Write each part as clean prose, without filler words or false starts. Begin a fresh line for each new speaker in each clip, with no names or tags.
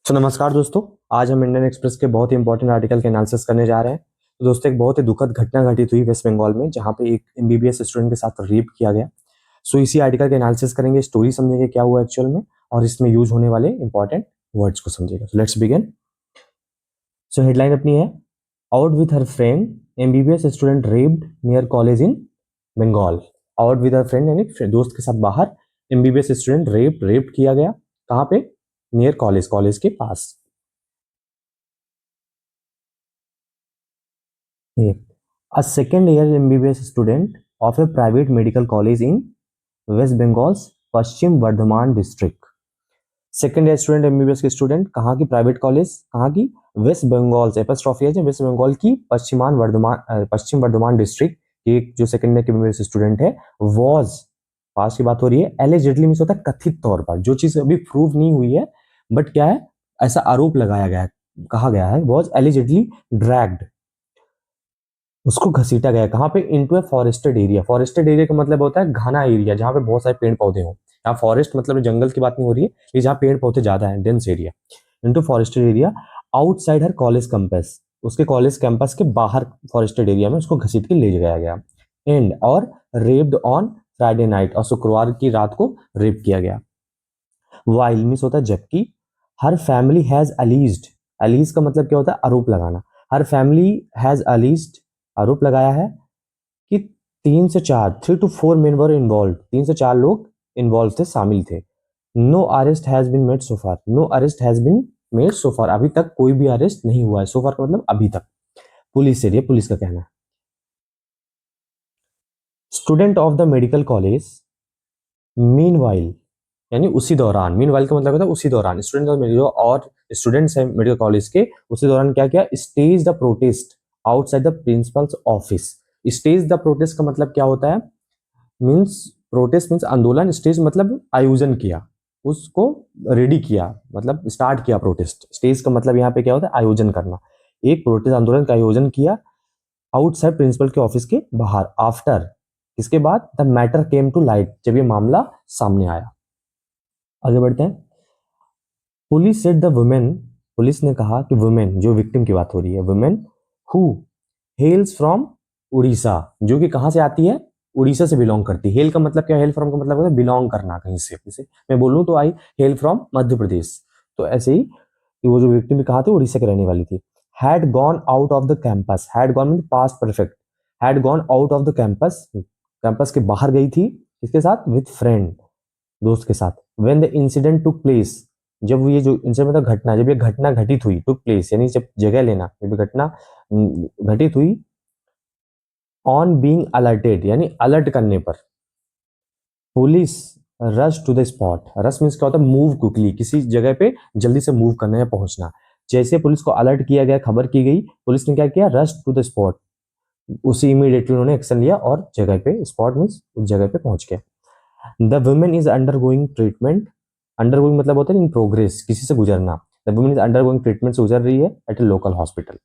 नमस्कार दोस्तों। आज हम इंडियन एक्सप्रेस के बहुत ही इंपॉर्टेंट आर्टिकल के एनालिसिस करने जा रहे हैं। तो दोस्तों, एक बहुत ही दुखद घटना घटित हुई वेस्ट बंगाल में, जहां पे एक एमबीबीएस स्टूडेंट के साथ रेप किया गया। इसी आर्टिकल के एनालिसिस करेंगे, स्टोरी समझेंगे क्या हुआ एक्चुअल में, और इसमें यूज होने वाले इंपॉर्टेंट वर्ड्स को समझेंगे। Let's begin. हेडलाइन अपनी है, out with her friend MBBS student raped near college in Bengal. Out with her friend यानी दोस्त के साथ बाहर, एमबीबीएस स्टूडेंट रेप किया गया। कहाँ पे? नियर कॉलेज, कॉलेज के पास। A second year MBBS student of a private medical college in West Bengal's Paschim Bardhaman district. Second year student MBBS के स्टूडेंट कहाँ की? Private college. कहाँ की? वेस्ट बंगाल से। एपस्ट्रॉफी है वेस्ट बंगाल की पश्चिम वर्धमान डिस्ट्रिक्ट की एक जो सेकेंड ईयर के एमबीबीएस स्टूडेंट है, वॉज, पास की बात हो रही है, एलिजिडली मीन्स होता है कथित तौर पर, जो चीज अभी प्रूव नहीं हुई है, बट क्या है, ऐसा आरोप लगाया गया है, कहा गया है, वॉज एलिजिडली ड्रैग्ड, उसको घसीटा गया। कहाँ पे? इनटू ए फॉरेस्टेड एरिया। फॉरेस्टेड एरिया का मतलब होता है घना एरिया, जहाँ पे बहुत सारे पेड़ पौधे हों। यहाँ फॉरेस्ट मतलब जंगल की बात नहीं हो रही है, ये जहाँ पेड़ पौधे ज्यादा है, dense area. Into forested area outside हर कॉलेज कैंपस, उसके कॉलेज कैंपस के बाहर फॉरेस्टेड एरिया में उसको घसीट के ले जाया गया। एंड और रेप्ड ऑन फ्राइडे नाइट, और शुक्रवार की रात को रेप किया गया। वाइल मीन्स होता है जबकि, हर फैमिली हैज अलीज्ड, अलीज का मतलब क्या होता है? आरोप लगाना। हर फैमिली हैज अलीज्ड, आरोप लगाया है कि 3 से 4 मेन वर इन्वॉल्व, 3 से 4 लोग इन्वॉल्व थे, शामिल थे। No arrest has been made so far, no arrest has been made so far, अभी तक कोई भी अरेस्ट नहीं हुआ है। सो फार का मतलब अभी तक। पुलिस से, ये पुलिस का कहना है। Student of the medical college meanwhile, यानी उसी दौरान, मीनवाइल का मतलब होता है उसी दौरान, स्टूडेंट ऑफ मेडिकल और स्टूडेंट्स हैं मेडिकल कॉलेज के, उसी दौरान क्या किया? Stage the protest outside the principles office. Stage the protest का मतलब क्या होता है? मीन्स प्रोटेस्ट मीन्स आंदोलन, स्टेज मतलब आयोजन किया, उसको रेडी किया, मतलब स्टार्ट किया प्रोटेस्ट। स्टेज का मतलब यहाँ पे क्या होता है? आयोजन करना। एक प्रोटेस्ट आंदोलन का आयोजन किया आउटसाइड प्रिंसिपल के ऑफिस के बाहर। आफ्टर, इसके बाद the matter came to light, जब ये मामला सामने आया। आगे बढ़ते हैं। Police said the women, police ने कहा कि वुमेन, जो विक्टिम की बात हो रही है, वुमेन हु हेल्स फ्रॉम उड़ीसा, जो कि कहां से आती है? उड़ीसा से बिलोंग करती है। हेल का मतलब क्या? हेल फ्रॉम का मतलब होता है बिलोंग करना कहीं से। जैसे मैं बोलूं तो आई हेल फ्रॉम मध्य प्रदेश, तो ऐसे ही वो जो विक्टिम कहा थी उड़ीसा की रहने वाली थी। Had gone out of the campus, had gone mean past perfect, had gone out of the campus, campus के बाहर गई थी, किसके साथ? विथ फ्रेंड, दोस्त के साथ। When the incident took place, जब ये जो इंसिडेंट मतलब घटना, जब ये घटना घटित हुई, टुक प्लेस यानी जब जगह लेना, जब ये घटना घटित हुई, ऑन बीइंग अलर्टेड यानी अलर्ट करने पर, police rush to the spot. Rush means क्या होता है? मूव क्विकली, किसी जगह पे जल्दी से मूव करना या पहुंचना। जैसे पुलिस को अलर्ट किया गया, खबर की गई, पुलिस ने क्या किया? रश टू द स्पॉट, उसी इमीडिएटली उन्होंने एक्शन लिया और जगह पे, स्पॉट मीन्स उस जगह पे पहुंच गए। The women is undergoing treatment, undergoing मतलब होता है इन प्रोग्रेस, किसी से गुजरना। The women is undergoing treatment से गुजर रही है at a local hospital,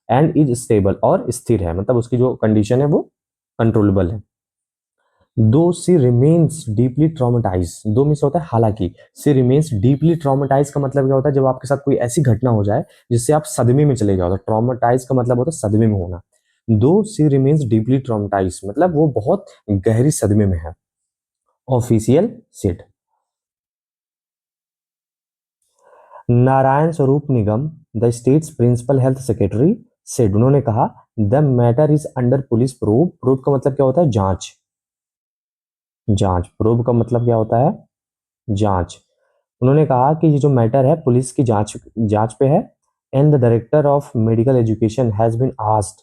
and is stable, और स्थिर है, मतलब उसकी जो कंडीशन है वो कंट्रोलेबल है। दो सी रिमेन्स डीपली ट्रॉमेटाइज, दो मीन्स होता है हालांकि, सी रिमेन्स डीपली ट्रॉमेटाइज का मतलब क्या होता है? जब आपके साथ कोई ऐसी घटना हो जाए जिससे आप सदमे में चले जाओ, तो ट्रॉमेटाइज का मतलब होता है सदमे में होना। दो सी रिमेन्स डीपली ट्रॉमेटाइज मतलब वो बहुत गहरी सदमे में है। Official set. Narayan Swaroop Nigam, the state's principal health secretary said, उन्होंने कहा the matter is under police probe. Probe का मतलब क्या होता है? जांच, जांच। प्रोब का मतलब क्या होता है? जांच। उन्होंने कहा कि ये जो मैटर है पुलिस की जांच, जांच पे है। And the director of medical education has been asked,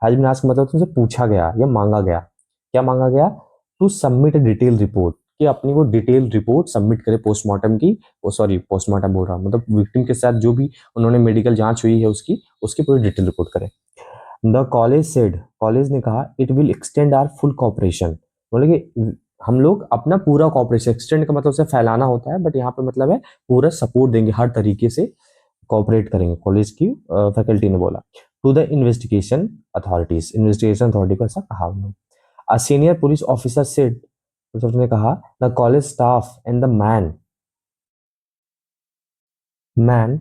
has been asked मतलब तुमसे पूछा गया या मांगा गया। क्या मांगा गया? To submit a detail report, कि अपनी वो डिटेल रिपोर्ट सबमिट करे पोस्टमार्टम की, वो सॉरी पोस्टमार्टम बोल रहा हूँ, मतलब विक्टिम के साथ जो भी उन्होंने मेडिकल जांच हुई है उसकी, उसकी पूरी डिटेल रिपोर्ट करे। द कॉलेज सेड, कॉलेज ने कहा it will extend our full cooperation, बोले कि हम लोग अपना पूरा कॉपरेशन, एक्सटेंड का मतलब से फैलाना होता है, बट यहाँ पे मतलब है पूरा सपोर्ट देंगे, हर तरीके से कॉपरेट करेंगे, कॉलेज की फैकल्टी ने बोला। To the investigation authorities, investigation authority को ऐसा कहा उन्होंने। A senior police officer said, ने कहा the college staff and the man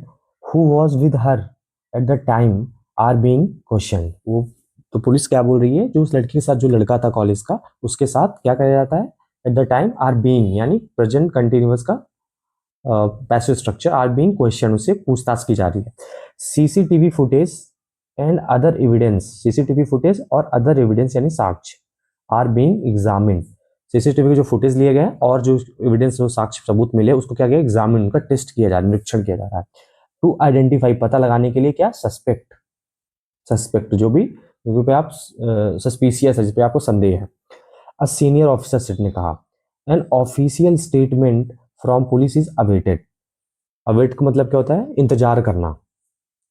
who was with her at the time are being question. वो तो पुलिस क्या बोल रही है, जो उस लड़की के साथ जो लड़का था कॉलेज का, उसके साथ क्या कहा जाता है, at the time are being यानी प्रेजेंट कंटिन्यूअस का passive structure, are being question, उससे पूछताछ की जा रही है। CCTV footage and other evidence, CCTV footage और अदर एविडेंस यानी साक्ष्य, आर बीइंग एग्जामिन्ड। सीसीटीवी के जो फुटेज लिए गए और जो एविडेंस, जो साक्ष्य सबूत मिले, उसको क्या किया, एग्जामिन, उनका टेस्ट किया जा रहा है, निरीक्षण किया जा रहा है। टू आइडेंटिफाई, पता लगाने के लिए, क्या, सस्पेक्ट, सस्पेक्ट जो भी पे आप सस्पिशियस है, जिस पे आपको संदेह है। अ सीनियर ऑफिसर सेट ने कहा, an official statement from police is awaited. Await का मतलब क्या होता है, इंतजार करना,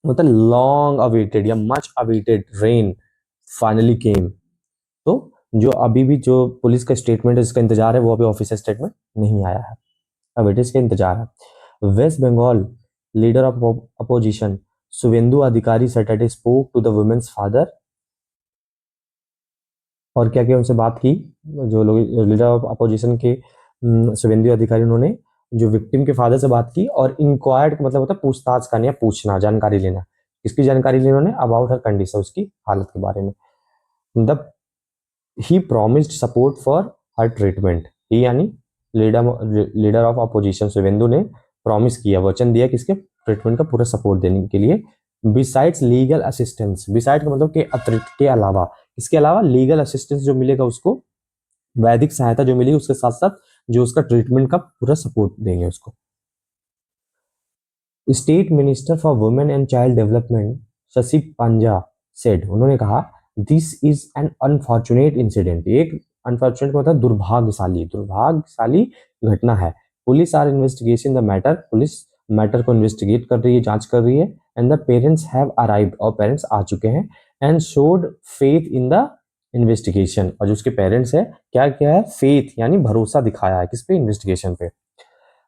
मतलब लॉन्ग अवेटेड या much awaited rain finally came. तो जो अभी भी जो पुलिस का स्टेटमेंट है, जिसका इंतजार है, वो अभी ऑफिशियल स्टेटमेंट नहीं आया है, अवेटेज का इंतजार है। West Bengal leader of opposition Suvendu Adhikari Saturday spoke to the women's father, और क्या क्या उनसे बात की, जो लोग लीडर ऑफ अपोजिशन के शुभेंदु अधिकारी, उन्होंने जो विक्टिम के फादर से बात की, और इंक्वायर्ड का मतलब होता है पूछताछ करना या पूछना, जानकारी लेना। किसकी जानकारी ली उन्होंने, अबाउट हर कंडीशन, उसकी हालत के बारे में। The he promised support for her treatment, he यानी लीडर ऑफ अपोजिशन शुभेंदु ने प्रॉमिस किया, वचन दिया, किसके, ट्रीटमेंट का पूरा सपोर्ट देने के लिए। बिसाइड्स लीगल असिस्टेंस, बिसाइड का मतलब के अतिरिक्त, के अलावा, इसके अलावा लीगल असिस्टेंस जो मिलेगा उसको, वैदिक सहायता जो मिलेगी, उसके साथ साथ जो उसका ट्रीटमेंट का पूरा सपोर्ट देंगे उसको। State minister for women and child development Shashi Panja said, उन्होंने कहा, this is an unfortunate incident, एक अनफॉर्चुनेट मतलब दुर्भाग्यशाली, दुर्भाग्यशाली घटना है। Police are investigation the matter, police matter को इन्वेस्टिगेट कर रही है, जांच कर रही है। And the parents have arrived, और पेरेंट्स आ चुके हैं। And showed faith in the investigation, और जो उसके पेरेंट्स है, क्या क्या है, फेथ यानी भरोसा दिखाया है, किस पे, इन्वेस्टिगेशन पे।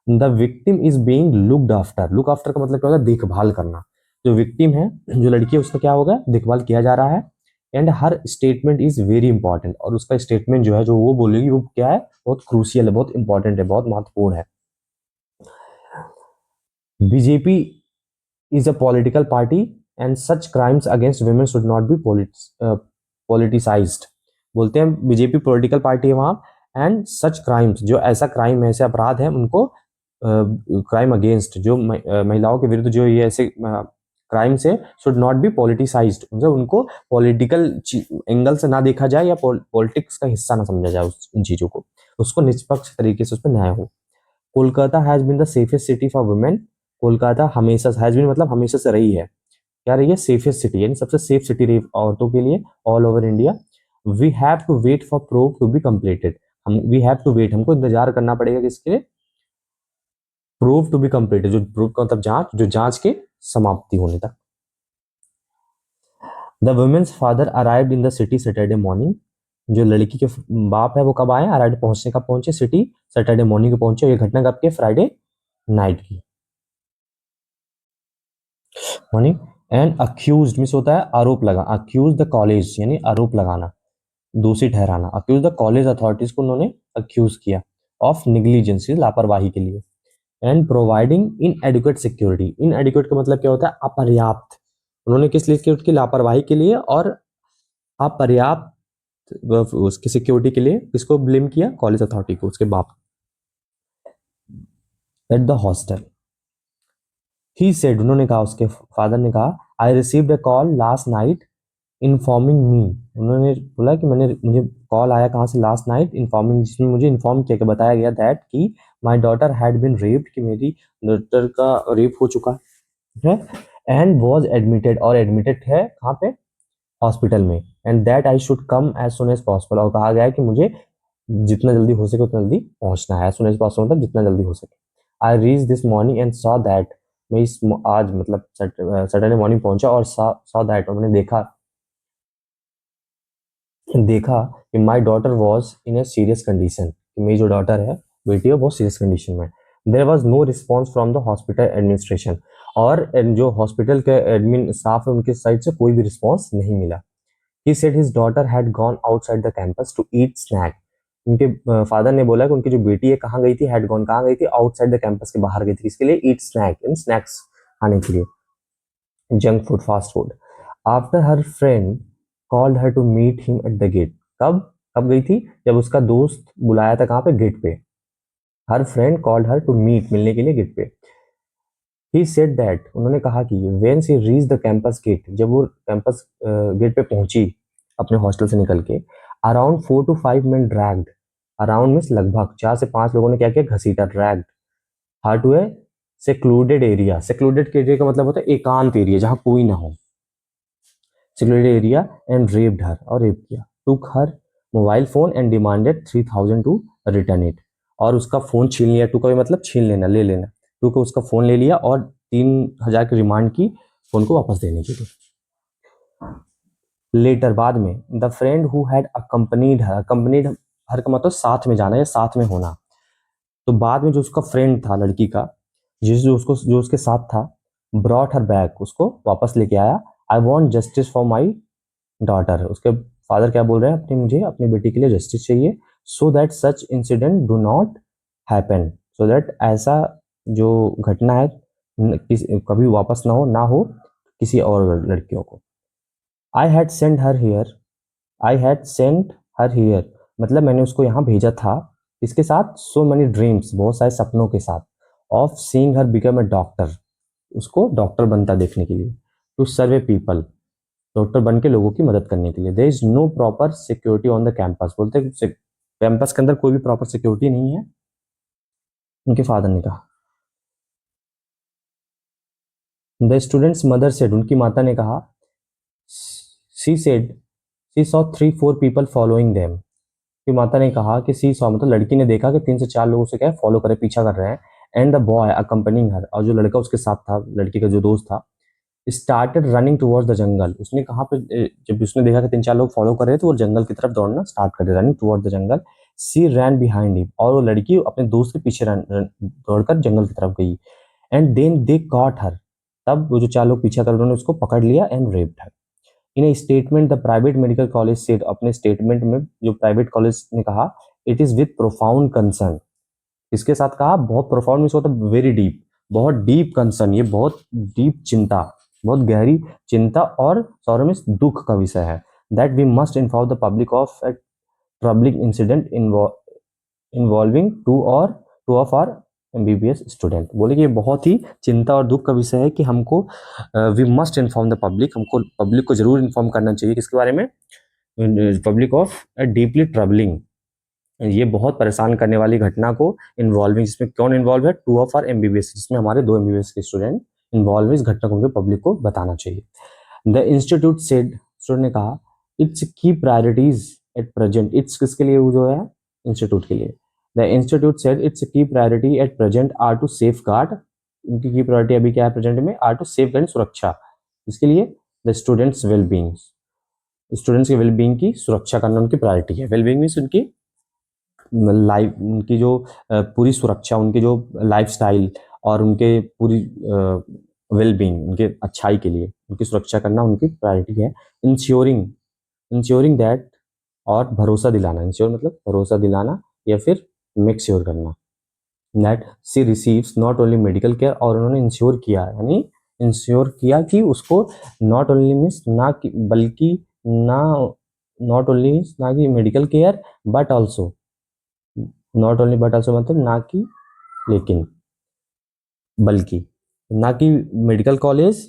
The victim is being looked after, look after का मतलब क्या होता है, देखभाल करना। जो विक्टिम है, जो लड़की है, उसका क्या होगा, देखभाल किया जा रहा है। And her statement is very important, और उसका स्टेटमेंट जो है, जो वो बोलेगी, वो क्या है, बहुत क्रूशियल है, बहुत इंपॉर्टेंट है, बहुत महत्वपूर्ण है। BJP is a political party and such crimes against women should not be politicized। बोलते हैं बीजेपी पॉलिटिकल पार्टी है वहां, एंड सच क्राइम्स, जो ऐसा क्राइम है, ऐसे अपराध है, उनको क्राइम अगेंस्ट, जो महिलाओं के विरुद्ध जो ये ऐसे क्राइम्स है, शुड नॉट बी पॉलिटिसाइज्ड, मतलब उनको पॉलिटिकल एंगल से ना देखा जाए, या पॉलिटिक्स का हिस्सा ना समझा जाए उन चीजों को, उसको निष्पक्ष तरीके से उस पर न्याय हो। Kolkata has been the safest city for women, Kolkata हमेशा, हैज बीन मतलब हमेशा से रही है, क्या रही है, सेफेस्ट सिटी, यानी सबसे सेफ सिटी रही औरतों के लिए all over India. We have to wait for proof to be completed, हम वी हैव टू वेट, हमको इंतजार करना पड़ेगा, किसके लिए, प्रूफ टू बी कंप्लीटेड, जो प्रूफ का मतलब जांच, जो जांच के समाप्ति होने तक। The women's father arrived in the city Saturday morning, जो लड़की के बाप है वो कब आए, अराइव पहुंचने कब पहुंचे, सिटी सैटरडे मॉर्निंग को पहुंचे। ये घटना कब के, फ्राइडे नाइट की मॉर्निंग। एंड अक्यूज मीन्स होता है आरोप लगा, अक्यूज द कॉलेज यानी आरोप लगाना, दोषी ठहराना। अक्यूज द कॉलेज अथॉरिटीज को उन्होंने अक्यूज किया ऑफ निग्लिजेंस, लापरवाही के लिए। And providing inadequate security, inadequate का मतलब क्या होता है, अपर्याप्त, उन्होंने किस लिए की, लापरवाही के लिए, और अपर्याप्त उसकी सिक्योरिटी के लिए किसको ब्लेम किया, कॉलेज अथॉरिटी को, उसके बाप। At the hostel he said, उन्होंने कहा, उसके फादर ने कहा, I received a call last night informing मी, उन्होंने बोला कि मुझे कॉल आया कहाँ से, लास्ट नाइट इन्फॉर्मिंग, जिसमें मुझे इन्फॉर्म किया, कि बताया गया दैट कि my daughter had been raped, कि मेरी डॉटर का रेप हो चुका है, एंड वॉज एडमिटेड, और एडमिटेड है कहाँ पे, हॉस्पिटल में। And that I should come as soon as possible, और कहा गया है कि मुझे जितना जल्दी हो सके उतना जल्दी पहुंचना है, एज सुन एज पॉसिबल मतलब जितना जल्दी हो सके। I reach this morning and saw that, मैं इस आज मतलब सैटरडे मॉर्निंग पहुंचा, और सॉ दैट, और मैंने देखा कि my daughter was in a serious condition, कि मेरी जो डॉटर है, बेटी है, बहुत सीरियस कंडीशन में। There was no response from the hospital administration, और जो हॉस्पिटल के एडमिन स्टाफ है उनके साइड से कोई भी रिस्पॉन्स नहीं मिला। He said his daughter had gone outside the campus to eat snack, उनके फादर ने बोला कि उनकी जो बेटी है कहाँ गई थी, हैड गॉन कहाँ गई थी, आउटसाइड द कैंपस के बाहर गई थी, किसके लिए, ईट स्नैक, इन स्नैक्स खाने के लिए। Junk food, fast food. After her friend called her to meet him at the gate. कब कब गई थी? जब उसका दोस्त बुलाया था, कहाँ पे? गेट पे। Her friend called her to meet, मिलने के लिए गेट पे। ही सेड दैट, उन्होंने कहा कि when she reach the campus gate, जब वो कैंपस गेट पे पहुंची अपने हॉस्टल से निकल के, around 4 to 5 men dragged, around means लगभग 4 से 5 लोगों ने क्या किया? घसीटा, dragged her to a secluded area. Secluded area का मतलब होता है एकांत एरिया, जहां कोई ना हो। Secluded area and raped her, और रेप किया। Took her mobile phone and demanded 3,000 to return it, और उसका फोन छीन लिया। टू का भी मतलब छीन लेना, ले लेना। टू को उसका फोन ले लिया और 3,000 की रिमांड की फोन को वापस देने के लिए। लेटर, बाद में, the friend who had accompanied her, accompanied her का मतलब साथ में जाना या साथ में होना। तो बाद में जो उसका फ्रेंड था लड़की का, जो उसके साथ था, ब्रॉट हर बैक, उसको वापस लेके आया। I want justice for my daughter, उसके फादर क्या बोल रहे हैं? अपनी, मुझे अपनी बेटी के लिए जस्टिस चाहिए। So that such incident do not happen, so that ऐसा जो घटना है कभी वापस ना हो किसी और लड़कियों को। I had sent her here, I had sent her here मतलब मैंने उसको यहाँ भेजा था। इसके साथ सो मेनी ड्रीम्स, बहुत सारे सपनों के साथ, of seeing her become a doctor, उसको डॉक्टर बनता देखने के लिए। टू सर्वे पीपल, डॉक्टर बन के लोगों की मदद करने के लिए। There is no proper security on the campus, बोलते हैं कैंपस के अंदर कोई भी प्रॉपर सिक्योरिटी नहीं है, उनके फादर ने कहा। द स्टूडेंट्स मदर सेड, उनकी माता ने कहा, she said she saw 3-4 people following them, की माता ने कहा कि सी सॉ मतलब लड़की ने देखा कि 3 से 4 लोगों से क्या है? फॉलो करे, पीछा कर रहे हैं। एंड द बॉय अकम्पनिंग हर, और जो लड़का उसके साथ था, लड़की का जो दोस्त था, स्टार्टेड रनिंग टुवर्ड्स द जंगल, उसने कहा पे जब उसने देखा कि 3-4 लोग फॉलो कर रहे थे, तो वो जंगल की तरफ दौड़ना स्टार्ट कर दिया, running towards the jungle. She ran behind him, और वो लड़की अपने दोस्त के पीछे दौड़कर जंगल की तरफ गई। And then they caught her, तब वो जो 4 लोग पीछा कर, उन्होंने उसको पकड़ लिया and raped her. In A statement the private medical college said, अपने स्टेटमेंट में जो प्राइवेट कॉलेज ने कहा, it is with profound concern, इसके साथ कहा बहुत प्रोफाउंड मीन्स होता है वेरी डीप, बहुत डीप कंसर्न, ये बहुत डीप चिंता, बहुत गहरी चिंता और सॉरो मीन्स दुख का विषय है। That we must inform the public of a troubling incident involving two of our MBBS student. बोले कि ये बहुत ही चिंता और दुख का विषय है कि हमको we must inform the public, हमको पब्लिक को जरूर इन्फॉर्म करना चाहिए किसके बारे में? Public of a deeply troubling, ये बहुत परेशान करने वाली घटना को इन्वॉल्विंग, जिसमें कौन इन्वॉल्व है? 2 ऑफ आर एमबीबीएस, जिसमें हमारे 2 एमबीबीएस के स्टूडेंट इन्वॉल्व है। इस घटना को पब्लिक को बताना चाहिए। द इंस्टीट्यूट सेड, स्टूडेंट ने कहा, इट्स की प्रायोरिटीज एट प्रेजेंट, इट्स किसके लिए? वो जो है इंस्टीट्यूट के लिए। The institute said its key priority at present are to safeguard, उनकी की प्रायोरिटी अभी क्या है प्रेजेंट में? आर टू सेफ गार्ड, सुरक्षा, इसके लिए द स्टूडेंट्स वेलबींग, स्टूडेंट्स के वेलबींग की सुरक्षा करना उनकी प्रायोरिटी है। वेलबींग मीन्स उनकी लाइफ, उनकी जो पूरी सुरक्षा, उनकी जो लाइफस्टाइल और उनके पूरी वेलबींग, उनके अच्छाई के लिए उनकी सुरक्षा करना उनकी प्रायोरिटी है। इंश्योरिंग, इंश्योरिंग दैट, और भरोसा दिलाना, इंश्योर मतलब भरोसा दिलाना या फिर मेक श्योर करना, that she receives not only medical care, और उन्होंने इंश्योर किया, यानी इंश्योर किया कि उसको नॉट ओनली मीन्स ना कि बल्कि ना, नॉट ओनली मीन्स ना कि medical care, but also, not only but also मतलब ना कि लेकिन, बल्कि, ना कि medical college,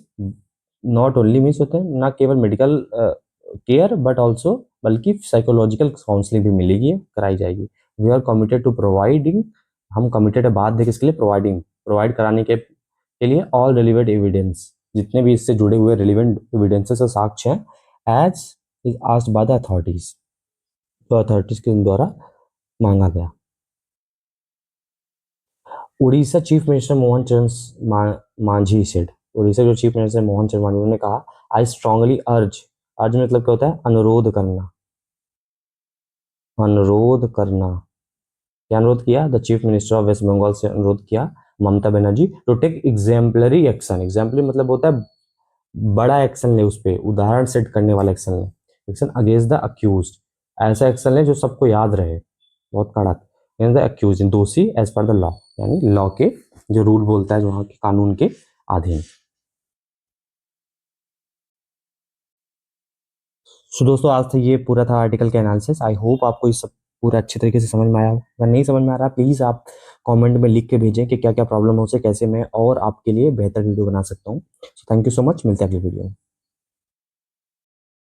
not only means होते हैं ना केवल मेडिकल केयर, बट ऑल्सो बल्कि साइकोलॉजिकल काउंसलिंग भी मिलेगी, कराई जाएगी। We are committed to providing, हम कमिटेड है बात है किसके लिए? प्रोवाइडिंग, प्रोवाइड कराने के लिए ऑल रिलेवेंट एविडेंस, जितने भी इससे जुड़े हुए रिलेवेंट एविडेंसेस और साक्ष्य हैं, as is asked by the authorities, तो अथॉरिटीज के द्वारा मांगा गया। उड़ीसा चीफ मिनिस्टर मोहन चरण मांझी सेड, उड़ीसा जो चीफ मिनिस्टर मोहन चरण मांझी, उन्होंने कहा, आई स्ट्रांगली अर्ज, अर्ज मतलब क्या होता है? अनुरोध करना, अनुरोध करना। क्या अनुरोध किया? The chief minister of West Bengal से अनुरोध किया, Mamata Banerjee, to take exemplary action, exemplary मतलब होता है बड़ा एक्शन ले, उस पर उदाहरण सेट करने वाला एक्शन ले, एक्शन अगेंस्ट द अक्यूज, ऐसा एक्शन ले जो सबको याद रहे, बहुत कड़क, द अक्यूज, दोषी, एज पर द लॉ, यानी लॉ के जो रूल बोलता है, जो वहाँ के कानून के अधीन। सो दोस्तों आज तो ये पूरा था आर्टिकल का एनालिसिस। आई होप आपको ये सब पूरा अच्छे तरीके से समझ में आया। अगर नहीं समझ में आ रहा प्लीज़ आप कमेंट में लिख के भेजें कि क्या क्या प्रॉब्लम हो, से कैसे मैं और आपके लिए बेहतर वीडियो बना सकता हूँ। थैंक यू सो मच, मिलते हैं अगली वीडियो में।